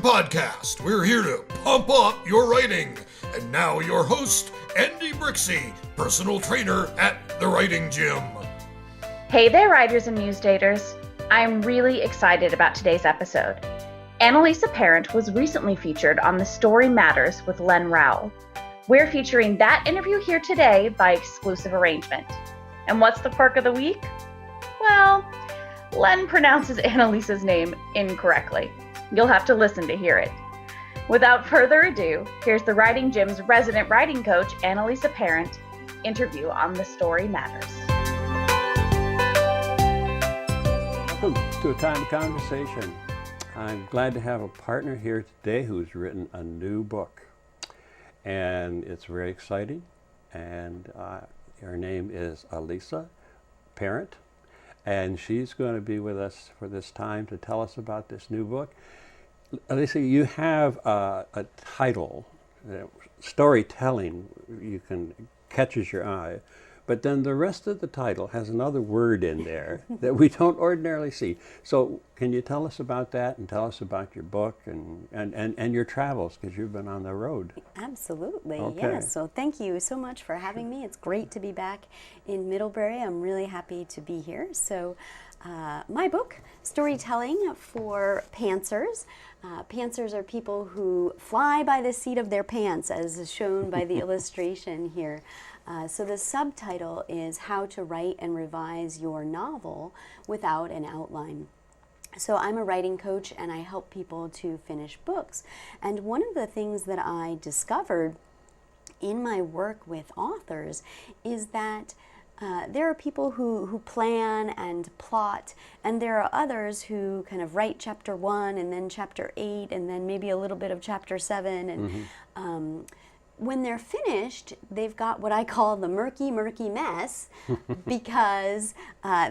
Podcast. We're here to pump up your writing. And now your host, Andy Brixey, personal trainer at The Writing Gym. Hey there, writers and newsdaters. I'm really excited about today's episode. Annalisa Parent was recently featured on The Story Matters with Len Rowell. We're featuring that interview here today by exclusive arrangement. And what's the quirk of the week? Well, Len pronounces Annalisa's name incorrectly. You'll have to listen to hear it. Without further ado, here's the Writing Gym's resident writing coach, Annalisa Parent, interview on The Story Matters. Welcome to A Time of Conversation. I'm glad to have a partner here today who's written a new book. And it's very exciting. And her name is Annalisa Parent. And she's going to be with us for this time to tell us about this new book. Annalisa, you have a title, storytelling, catches your eye, but then the rest of the title has another word in there that we don't ordinarily see. So can you tell us about that and tell us about your book and your travels, because you've been on the road? Absolutely, Okay. yes. So thank you so much for having me. It's great to be back in Middlebury. I'm really happy to be here. So my book, Storytelling for Pantsers. Pantsers are people who fly by the seat of their pants, as shown by the illustration here. So the subtitle is How to Write and Revise Your Novel Without an Outline. So I'm a writing coach and I help people to finish books. And one of the things that I discovered in my work with authors is that there are people who plan and plot, and there are others who kind of write chapter 1 and then chapter 8 and then maybe a little bit of chapter 7. And when they're finished, they've got what I call the murky mess because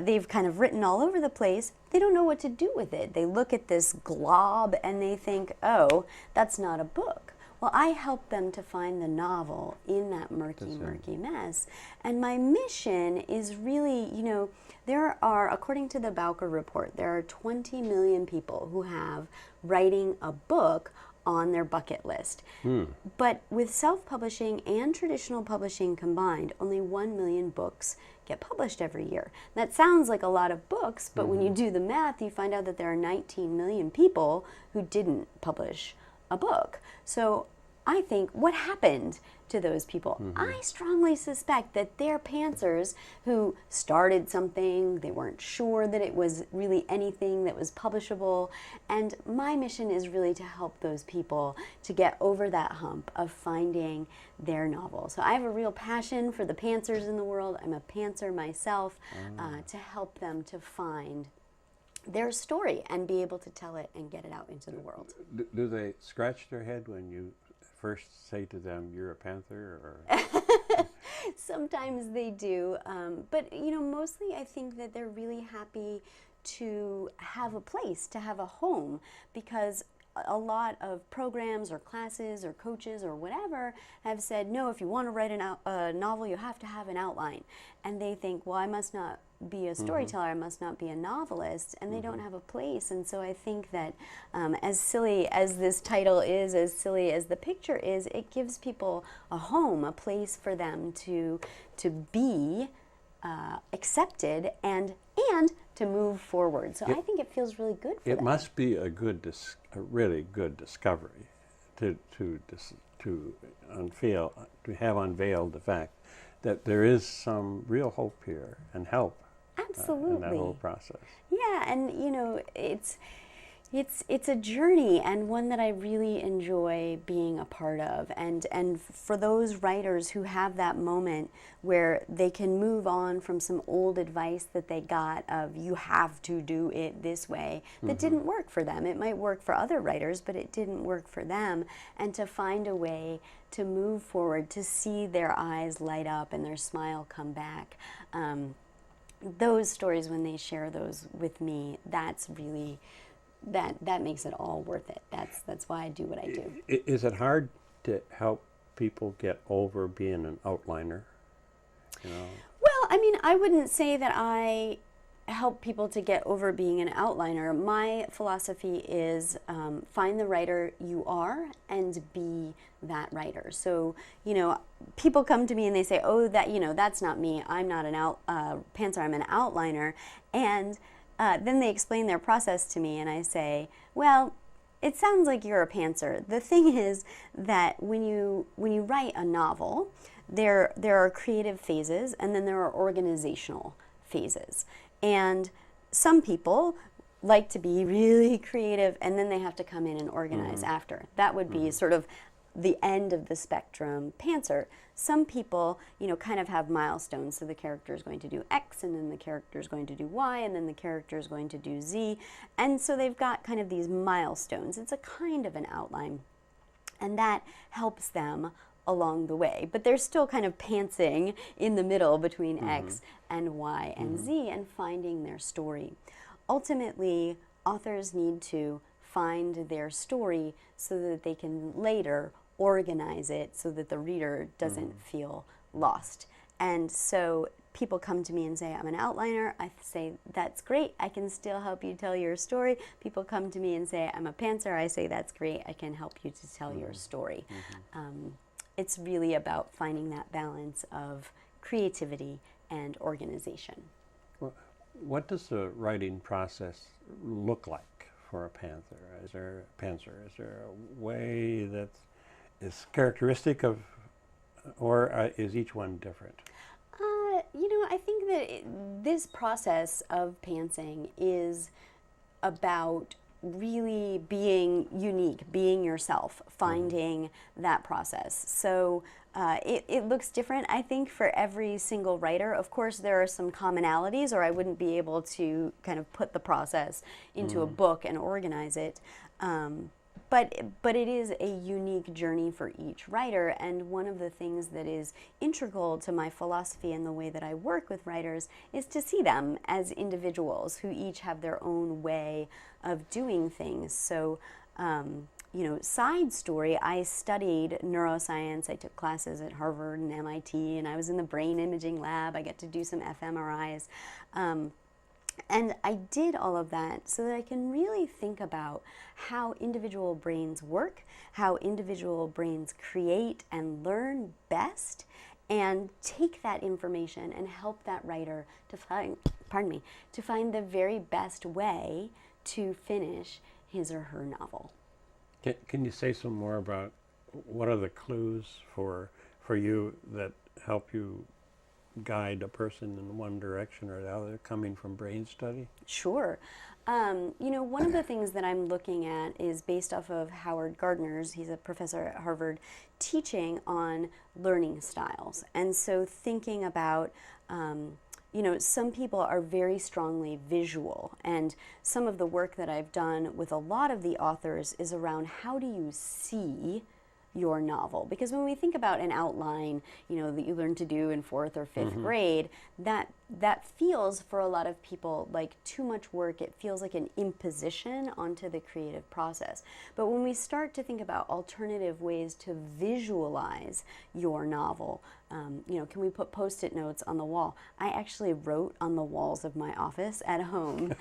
they've kind of written all over the place. They don't know what to do with it. They look at this glob and they think, oh, that's not a book. Well, I help them to find the novel in that murky mess. And my mission is really, there are, according to the Bowker Report, there are 20 million people who have writing a book on their bucket list. But with self-publishing and traditional publishing combined, only 1 million books get published every year. That sounds like a lot of books, but when you do the math, you find out that there are 19 million people who didn't publish a book. So I think, what happened to those people? I strongly suspect that they're pantsers who started something, they weren't sure that it was really anything that was publishable, and my mission is really to help those people to get over that hump of finding their novel. So I have a real passion for the pantsers in the world. I'm a pantser myself, to help them to find their story and be able to tell it and get it out into the world. Do they scratch their head when you first say to them, you're a panther? Or Sometimes they do, but mostly I think that they're really happy to have a place, to have a home, because a lot of programs or classes or coaches or whatever have said, no, if you want to write a novel, you have to have an outline. And they think, well, I must not be a storyteller, I must not be a novelist, and they don't have a place. And so I think that as silly as this title is, as silly as the picture is, it gives people a home, a place for them to be accepted and to move forward. So I think it feels really good for them. It must be a really good discovery to have unveiled the fact that there is some real hope here and help. Absolutely. In that whole process. Yeah, and it's a journey, and one that I really enjoy being a part of. And for those writers who have that moment where they can move on from some old advice that they got of you have to do it this way, that didn't work for them. It might work for other writers, but it didn't work for them. And to find a way to move forward, to see their eyes light up and their smile come back. Those stories, when they share those with me, that's really, that makes it all worth it. That's why I do what I do. Is it hard to help people get over being an outliner? Well, I mean, I wouldn't say that I help people to get over being an outliner, my philosophy is find the writer you are and be that writer. So, people come to me and they say, oh, that's not me. I'm not an pantser, I'm an outliner. And then they explain their process to me and I say, well, it sounds like you're a pantser. The thing is that when you write a novel, there are creative phases and then there are organizational phases. And some people like to be really creative and then they have to come in and organize after. That would be sort of the end of the spectrum pantser. Some people, kind of have milestones. So the character is going to do X and then the character is going to do Y and then the character is going to do Z. And so they've got kind of these milestones. It's a kind of an outline. And that helps them along the way. But they're still kind of pantsing in the middle between X and Y and Z and finding their story. Ultimately, authors need to find their story so that they can later organize it so that the reader doesn't feel lost. And so people come to me and say, I'm an outliner. I say, that's great. I can still help you tell your story. People come to me and say, I'm a pantser. I say, that's great. I can help you to tell your story. It's really about finding that balance of creativity and organization. Well, what does the writing process look like for a pantser? Is there a way that is characteristic of, or is each one different? I think that this process of pantsing is about really being unique, being yourself, finding that process. So it looks different, I think, for every single writer. Of course, there are some commonalities, or I wouldn't be able to kind of put the process into a book and organize it. But it is a unique journey for each writer, and one of the things that is integral to my philosophy and the way that I work with writers is to see them as individuals who each have their own way of doing things. So, side story, I studied neuroscience. I took classes at Harvard and MIT, and I was in the brain imaging lab. I got to do some fMRIs. And I did all of that so that I can really think about how individual brains work, how individual brains create and learn best, and take that information and help that writer to find, to find the very best way to finish his or her novel. Can you say some more about what are the clues for you that help you guide a person in one direction or the other, coming from brain study? Sure. One of the things that I'm looking at is based off of Howard Gardner's, he's a professor at Harvard, teaching on learning styles. And so thinking about, some people are very strongly visual, and some of the work that I've done with a lot of the authors is around how do you see your novel. Because when we think about an outline, that you learn to do in 4th or 5th grade, that feels for a lot of people like too much work. It feels like an imposition onto the creative process. But when we start to think about alternative ways to visualize your novel, can we put Post-it notes on the wall? I actually wrote on the walls of my office at home.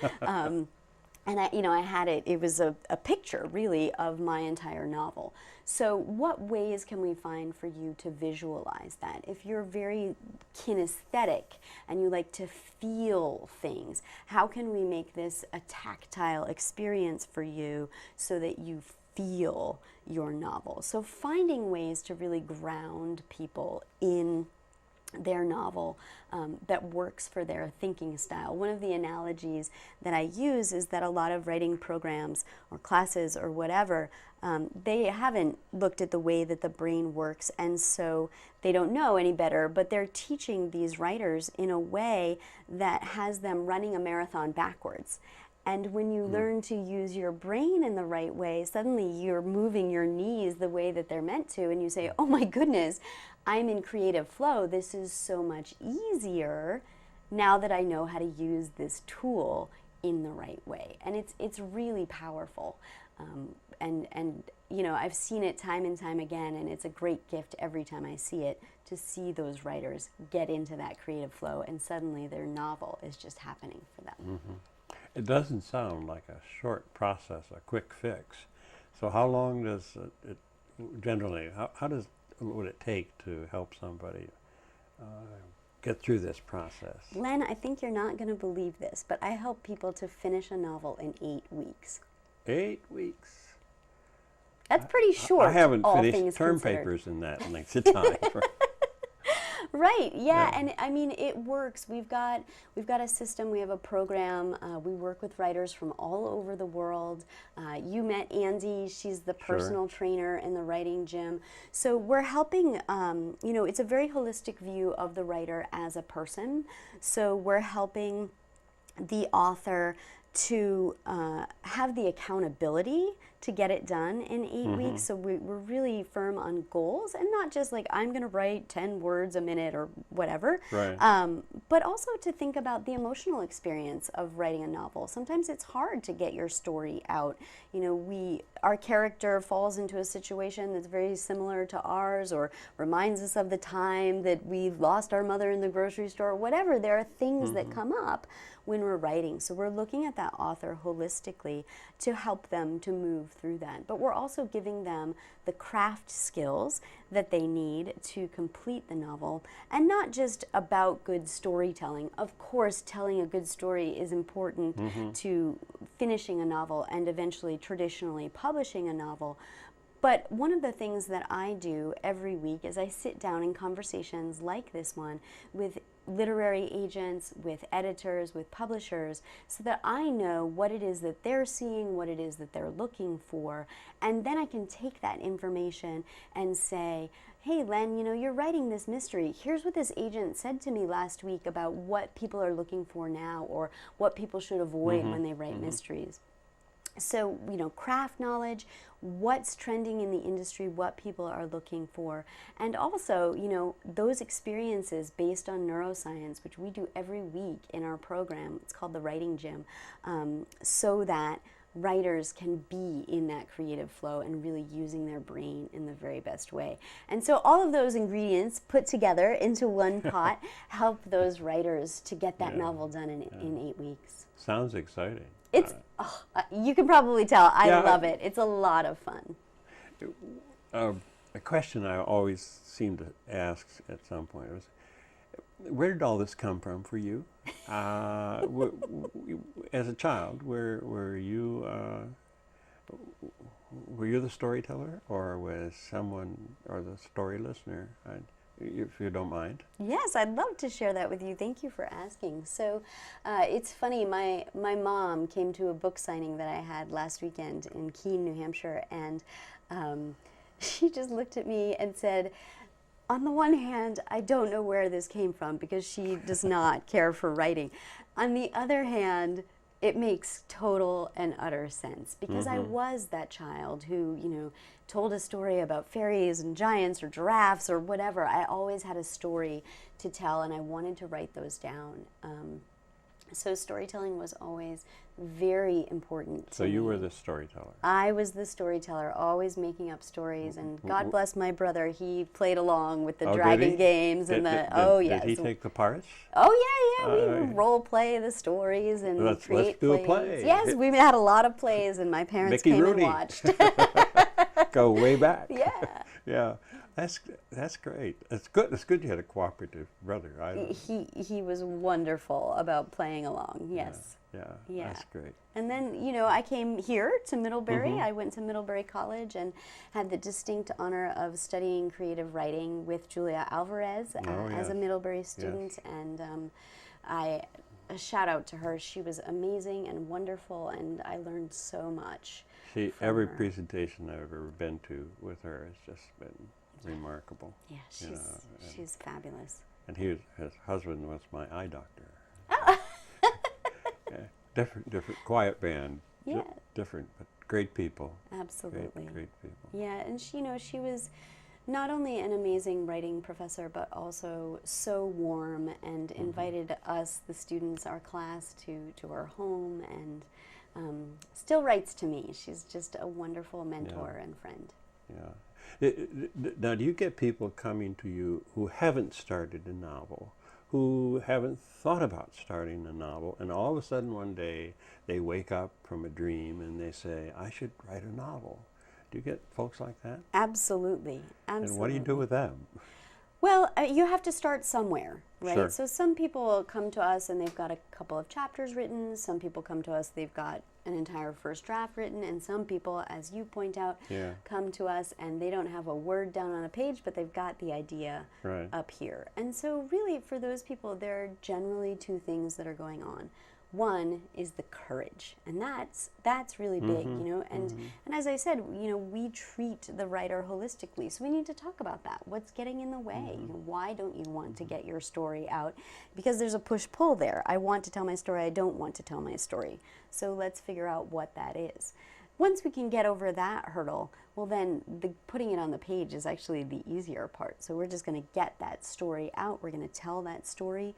And I had it was a picture really of my entire novel. So what ways can we find for you to visualize that? If you're very kinesthetic and you like to feel things, how can we make this a tactile experience for you so that you feel your novel? So finding ways to really ground people in their novel that works for their thinking style. One of the analogies that I use is that a lot of writing programs or classes or whatever, they haven't looked at the way that the brain works, and so they don't know any better, but they're teaching these writers in a way that has them running a marathon backwards. And when you learn to use your brain in the right way, suddenly you're moving your knees the way that they're meant to, and you say, oh my goodness, I'm in creative flow. This is so much easier now that I know how to use this tool in the right way. And it's really powerful. And you know, I've seen it time and time again, and it's a great gift every time I see it, to see those writers get into that creative flow, and suddenly their novel is just happening for them. It doesn't sound like a short process, a quick fix. So how long does it generally, would it take to help somebody get through this process? Len, I think you're not going to believe this, but I help people to finish a novel in 8 weeks. 8 weeks. That's pretty short. I haven't all finished things term considered. papers in that length of time. Right, yeah, Yeah. and I mean, it works. We've got a system, we have a program. We work with writers from all over the world. You met Andy, she's the Sure. personal trainer in the writing gym. So we're helping, you know, it's a very holistic view of the writer as a person. So we're helping the author to have the accountability to get it done in 8 weeks. So we're really firm on goals, and not just like, I'm going to write 10 words a minute or whatever, Right. but also to think about the emotional experience of writing a novel. Sometimes it's hard to get your story out. You know, our character falls into a situation that's very similar to ours, or reminds us of the time that we lost our mother in the grocery store, whatever. There are things that come up when we're writing. So we're looking at that author holistically to help them to move through that. But we're also giving them the craft skills that they need to complete the novel, and not just about good storytelling. Of course, telling a good story is important to finishing a novel and eventually traditionally publishing a novel. But one of the things that I do every week is I sit down in conversations like this one with literary agents, with editors, with publishers, so that I know what it is that they're seeing, what it is that they're looking for, and then I can take that information and say, hey Len, you know, you're writing this mystery. Here's what this agent said to me last week about what people are looking for now, or what people should avoid when they write mysteries. So, you know, craft knowledge, what's trending in the industry, what people are looking for, and also, you know, those experiences based on neuroscience, which we do every week in our program. It's called the Writing Gym, so that writers can be in that creative flow and really using their brain in the very best way. And so all of those ingredients put together into one pot help those writers to get that novel done in 8 weeks. Sounds exciting. It's, you can probably tell, I Yeah. love it. It's a lot of fun. A question I always seem to ask at some point was, where did all this come from for you? As a child, were you the storyteller, or was someone, or the story listener? If you don't mind. Yes, I'd love to share that with you. Thank you for asking. So it's funny, my mom came to a book signing that I had last weekend in Keene, New Hampshire, and she just looked at me and said, on the one hand, I don't know where this came from, because she does not care for writing. On the other hand, it makes total and utter sense, because I was that child who, you know, told a story about fairies and giants or giraffes or whatever. I always had a story to tell, and I wanted to write those down. So storytelling was always very important to So you me. were the storyteller. I was the storyteller, always making up stories, and God bless my brother, he played along with the Oh, did dragon he? games and Did he take the parts? Oh yeah, we Uh, role play the stories and Let's create do a plays. play. Yes, we had a lot of plays, and my parents Mickey came Rooney. and watched. Go way back. Yeah. Yeah. That's great. It's good. It's good you had a cooperative brother. He was wonderful about playing along. Yes. Yeah. Yeah. That's great. And then, you know, I came here to Middlebury. Mm-hmm. I went to Middlebury College and had the distinct honor of studying creative writing with Julia Alvarez as a yes. Middlebury student. And a shout out to her. She was amazing and wonderful, and I learned so much. Every her. presentation I've ever been to with her has just been remarkable. Yeah, she's fabulous. And his husband was my eye doctor. Yeah, different, quiet band. Yeah. Different, but great people. Absolutely. Great people. Yeah, and she, you know, she was not only an amazing writing professor, but also so warm and invited us, the students, our class, to her home, and still writes to me. She's just a wonderful mentor and friend. Yeah. Now, do you get people coming to you who haven't started a novel, who haven't thought about starting a novel, and all of a sudden one day they wake up from a dream and they say, I should write a novel? Do you get folks like that? Absolutely. Absolutely. And what do you do with them? Well, you have to start somewhere, right? Sure. So some people come to us and they've got a couple of chapters written. Some people come to us, they've got an entire first draft written. And some people, as you point out, come to us and they don't have a word down on a page, but they've got the idea up here. And so really for those people, there are generally two things that are going on. One is the courage, and that's really big, you know. And as I said, you know, we treat the writer holistically, so we need to talk about that. What's getting in the way? You know, why don't you want to get your story out? Because there's a push-pull there. I want to tell my story. I don't want to tell my story. So let's figure out what that is. Once we can get over that hurdle, well, then putting it on the page is actually the easier part. So we're just going to get that story out. We're going to tell that story.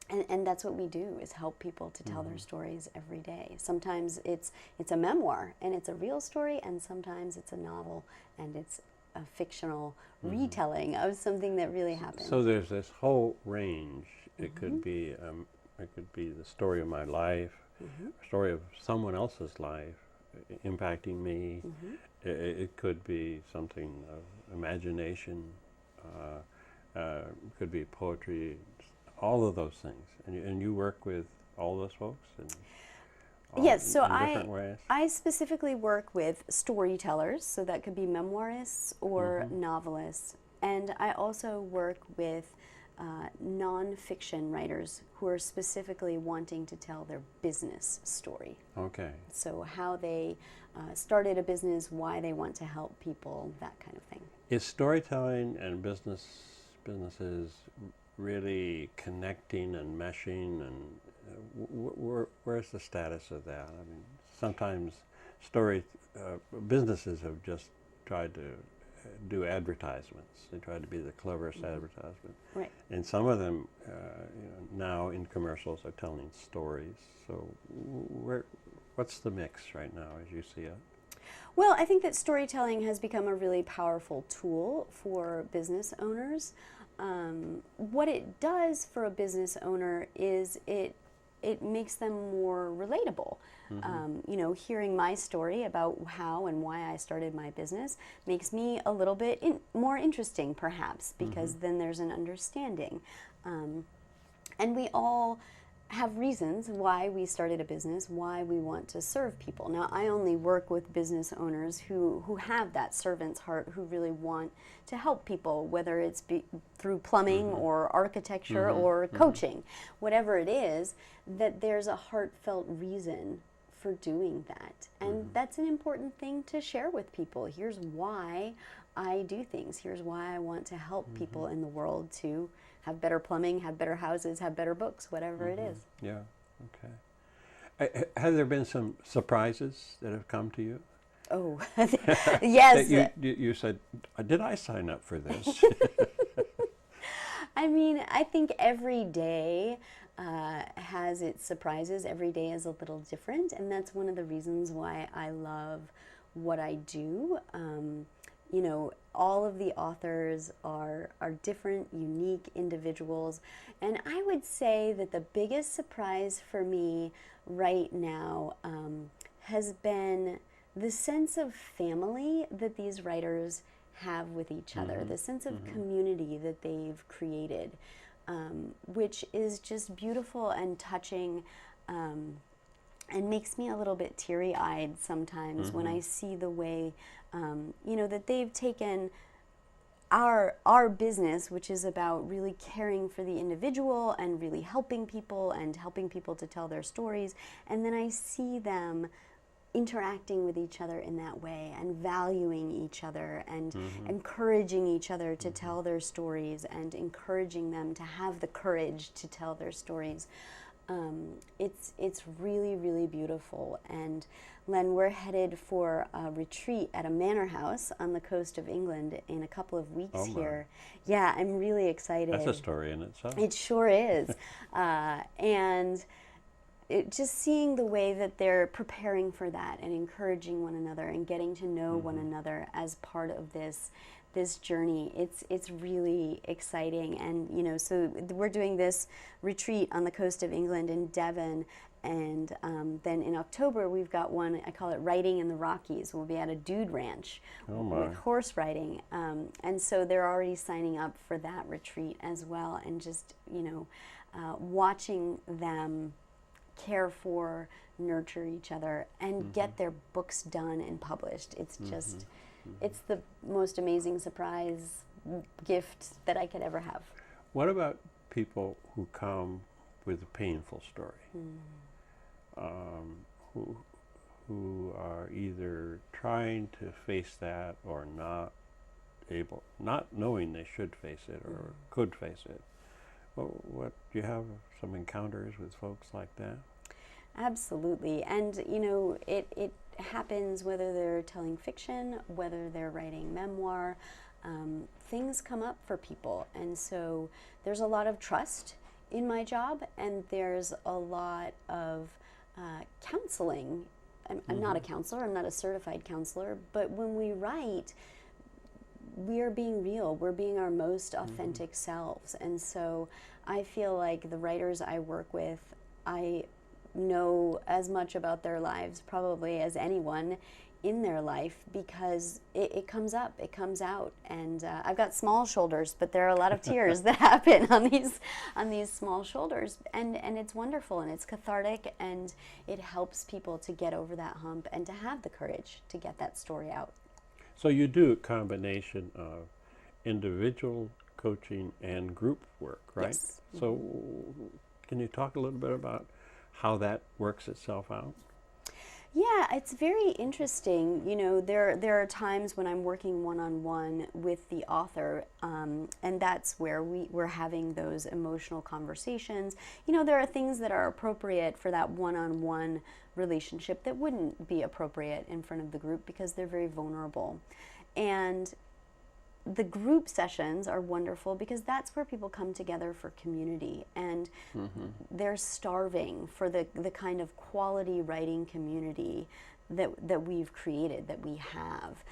And that's what we do, is help people to tell their stories every day. Sometimes it's a memoir and it's a real story, and sometimes it's a novel and it's a fictional retelling of something that really happened. So there's this whole range. It could be the story of my life, a story of someone else's life impacting me. It could be something of imagination. It could be poetry. All of those things, and you work with all those folks, yes. So in different ways. I specifically work with storytellers, so that could be memoirists or novelists, and I also work with non-fiction writers who are specifically wanting to tell their business story. Okay. So how they started a business, why they want to help people, that kind of thing. Is storytelling and businesses really connecting and meshing, and where's the status of that? I mean, sometimes businesses have just tried to do advertisements. They try to be the cleverest advertisement. Right. And some of them, now in commercials, are telling stories. So what's the mix right now as you see it? Well, I think that storytelling has become a really powerful tool for business owners. What it does for a business owner is it makes them more relatable. You know, hearing my story about how and why I started my business makes me a little bit more interesting, perhaps, because then there's an understanding. And we all have reasons why we started a business, why we want to serve people. Now, I only work with business owners who have that servant's heart, who really want to help people, whether it's through plumbing or architecture or coaching, whatever it is, that there's a heartfelt reason for doing that. And that's an important thing to share with people. Here's why I do things. Here's why I want to help people in the world to have better plumbing, have better houses, have better books, whatever it is. Yeah, okay. Have there been some surprises that have come to you? Oh, yes. That you said, did I sign up for this? I mean, I think every day has its surprises. Every day is a little different, and that's one of the reasons why I love what I do. You know, all of the authors are different, unique individuals. And I would say that the biggest surprise for me right now has been the sense of family that these writers have with each other, the sense of community that they've created, which is just beautiful and touching. And makes me a little bit teary-eyed sometimes when I see the way, you know, that they've taken our business, which is about really caring for the individual and really helping people to tell their stories, and then I see them interacting with each other in that way and valuing each other and encouraging each other to tell their stories and encouraging them to have the courage to tell their stories. It's really, really beautiful. And Len, we're headed for a retreat at a manor house on the coast of England in a couple of weeks here. Yeah, I'm really excited. That's a story in itself. It sure is. And just seeing the way that they're preparing for that and encouraging one another and getting to know one another as part of this journey, it's really exciting. And so we're doing this retreat on the coast of England in Devon, and then in October we've got one, I call it Riding in the Rockies. We'll be at a dude ranch with horse riding, and so they're already signing up for that retreat as well. And just watching them care for, nurture each other, and get their books done and published. It's just, it's the most amazing surprise gift that I could ever have. What about people who come with a painful story? Who are either trying to face that or not knowing they should face it or could face it? What do you have some encounters with folks like that? Absolutely. And it happens whether they're telling fiction, whether they're writing memoir. Things come up for people, and so there's a lot of trust in my job, and there's a lot of counseling. I'm not a counselor, I'm not a certified counselor, but when we write, we are being real, we're being our most authentic selves. And so I feel like the writers I work with, I know as much about their lives probably as anyone in their life, because it comes up, it comes out. And I've got small shoulders, but there are a lot of tears that happen on these small shoulders, and it's wonderful, and it's cathartic, and it helps people to get over that hump and to have the courage to get that story out. So you do a combination of individual coaching and group work, right? Yes. So can you talk a little bit about how that works itself out? Yeah, it's very interesting. There are times when I'm working one-on-one with the author, and that's where we're having those emotional conversations. There are things that are appropriate for that one-on-one relationship that wouldn't be appropriate in front of the group because they're very vulnerable. And the group sessions are wonderful because that's where people come together for community, and they're starving for the kind of quality writing community that we've created, that we have,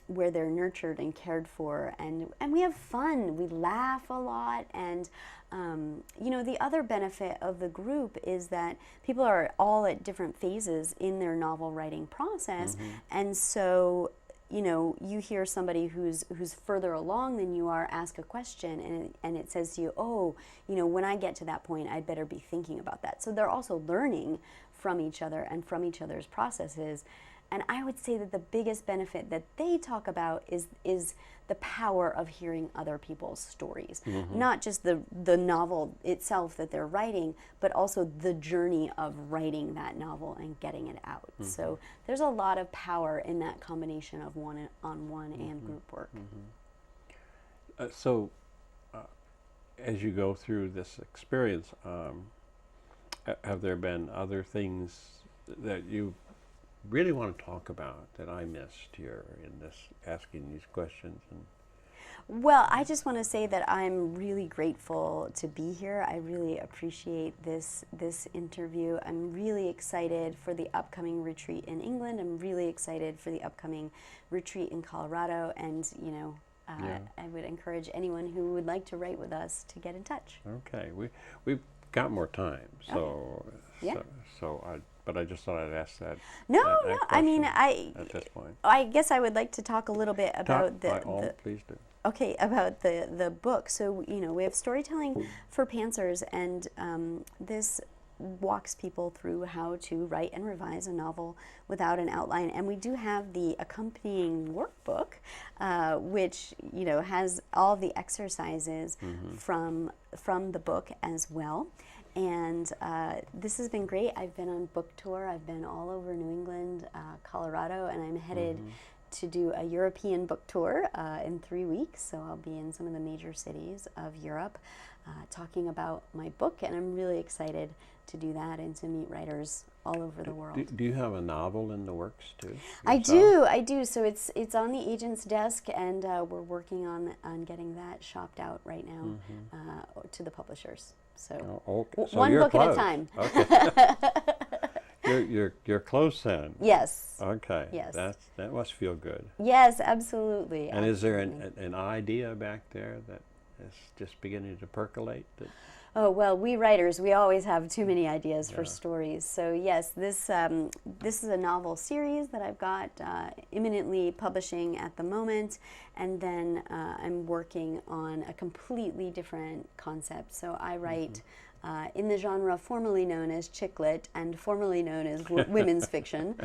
where they're nurtured and cared for, and we have fun, we laugh a lot. And the other benefit of the group is that people are all at different phases in their novel writing process, and so you hear somebody who's further along than you are ask a question, and it says to you, when I get to that point, I'd better be thinking about that. So they're also learning from each other and from each other's processes. And I would say that the biggest benefit that they talk about is the power of hearing other people's stories. Not just the novel itself that they're writing, but also the journey of writing that novel and getting it out. So there's a lot of power in that combination of one-on-one and group work. So as you go through this experience, have there been other things that you really want to talk about that I missed here in this asking these questions? Well, I just want to say that I'm really grateful to be here. I really appreciate this interview. I'm really excited for the upcoming retreat in England. I'm really excited for the upcoming retreat in Colorado, and I would encourage anyone who would like to write with us to get in touch. Okay, we've got more time, so Yeah. but I just thought I'd ask that. No, that I mean, question at this point. I guess I would like to talk a little bit about Please do. Okay, about the book. So, we have storytelling for pantsers, and this walks people through how to write and revise a novel without an outline. And we do have the accompanying workbook, which, has all the exercises from the book as well. And this has been great. I've been on book tour. I've been all over New England, Colorado, and I'm headed to do a European book tour in 3 weeks. So I'll be in some of the major cities of Europe. talking about my book, and I'm really excited to do that and to meet writers all over the world. Do you have a novel in the works too? I do. So it's on the agent's desk, and we're working on getting that shopped out right now to the publishers. So, so one you're book close. at a time. Okay. You're close then. Yes. Okay. Yes. That must feel good. Yes, absolutely. And is there absolutely. an idea back there that is just beginning to percolate? Oh, well, we writers, we always have too many ideas for stories. So yes, this is a novel series that I've got imminently publishing at the moment, and then I'm working on a completely different concept. So I write in the genre formerly known as chick lit and formerly known as women's fiction.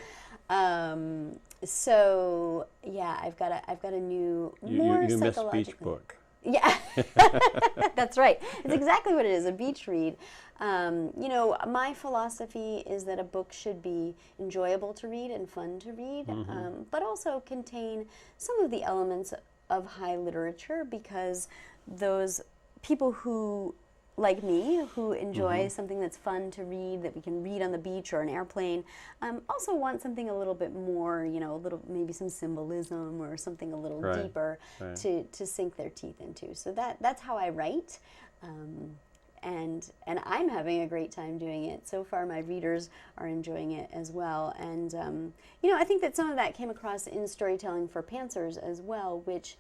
So yeah, I've got a new, more you miss psychologically. Beach Book. Yeah, that's right. It's exactly what it is, a beach read. My philosophy is that a book should be enjoyable to read and fun to read, but also contain some of the elements of high literature, because those people who, like me, who enjoy something that's fun to read, that we can read on the beach or an airplane, also want something a little bit more, a little, maybe some symbolism or something a little deeper to sink their teeth into. So that's how I write, and I'm having a great time doing it. So far, my readers are enjoying it as well. And I think that some of that came across in Storytelling for Pantsers as well, which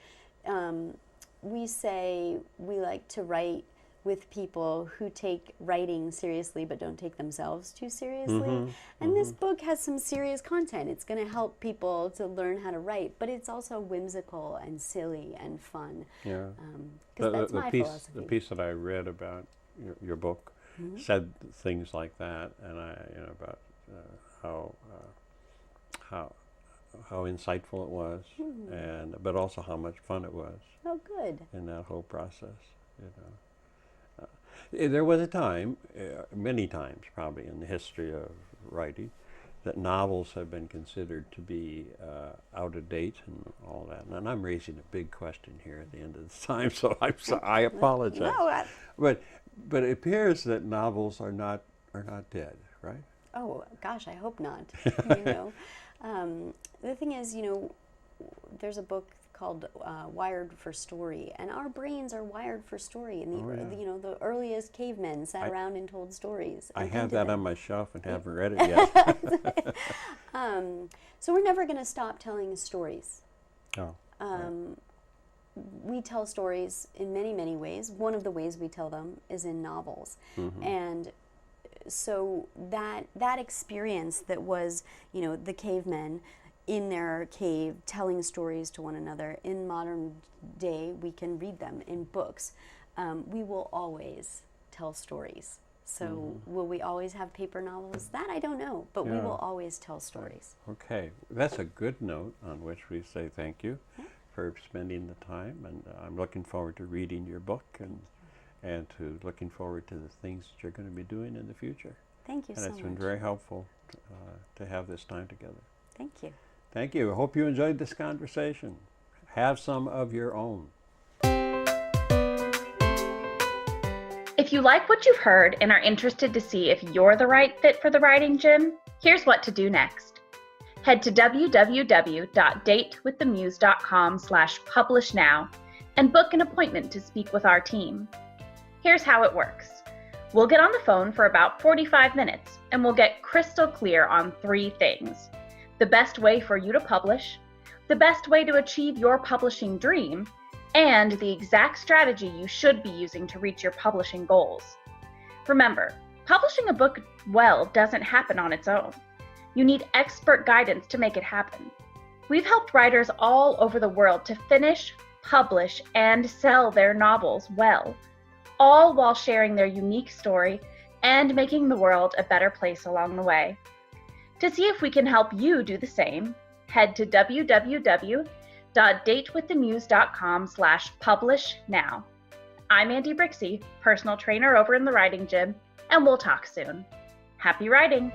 we say we like to write with people who take writing seriously but don't take themselves too seriously. And this book has some serious content. It's going to help people to learn how to write, but it's also whimsical and silly and fun. Yeah. Because that's my philosophy. The piece that I read about your book said things like that, and about how insightful it was, but also how much fun it was. Oh, good. In that whole process, There was a time, many times probably in the history of writing, that novels have been considered to be out of date and all that. And I'm raising a big question here at the end of this time, so I apologize. No, but it appears that novels are not dead, right? Oh gosh, I hope not. The thing is, there's a book called Wired for Story, and our brains are wired for story. And the earliest cavemen sat around and told stories. I have that on my shelf and haven't read it yet. So we're never going to stop telling stories. Oh. We tell stories in many, many ways. One of the ways we tell them is in novels, and so that experience that was, the cavemen in their cave telling stories to one another, in modern day we can read them in books. We will always tell stories. So will we always have paper novels? That I don't know, but we will always tell stories. Okay, that's a good note on which we say thank you for spending the time, and I'm looking forward to reading your book and to looking forward to the things that you're going to be doing in the future. Thank you so much. And it's been very helpful to have this time together. Thank you. Thank you. I hope you enjoyed this conversation. Have some of your own. If you like what you've heard and are interested to see if you're the right fit for the Writing Gym, here's what to do next. Head to www.datewiththemuse.com/publish now and book an appointment to speak with our team. Here's how it works. We'll get on the phone for about 45 minutes and we'll get crystal clear on 3 things. The best way for you to publish, the best way to achieve your publishing dream, and the exact strategy you should be using to reach your publishing goals. Remember, publishing a book well doesn't happen on its own. You need expert guidance to make it happen. We've helped writers all over the world to finish, publish, and sell their novels well, all while sharing their unique story and making the world a better place along the way. To see if we can help you do the same, head to www.datewiththemuse.com/publish now. I'm Andy Brixey, personal trainer over in the Writing Gym, and we'll talk soon. Happy writing!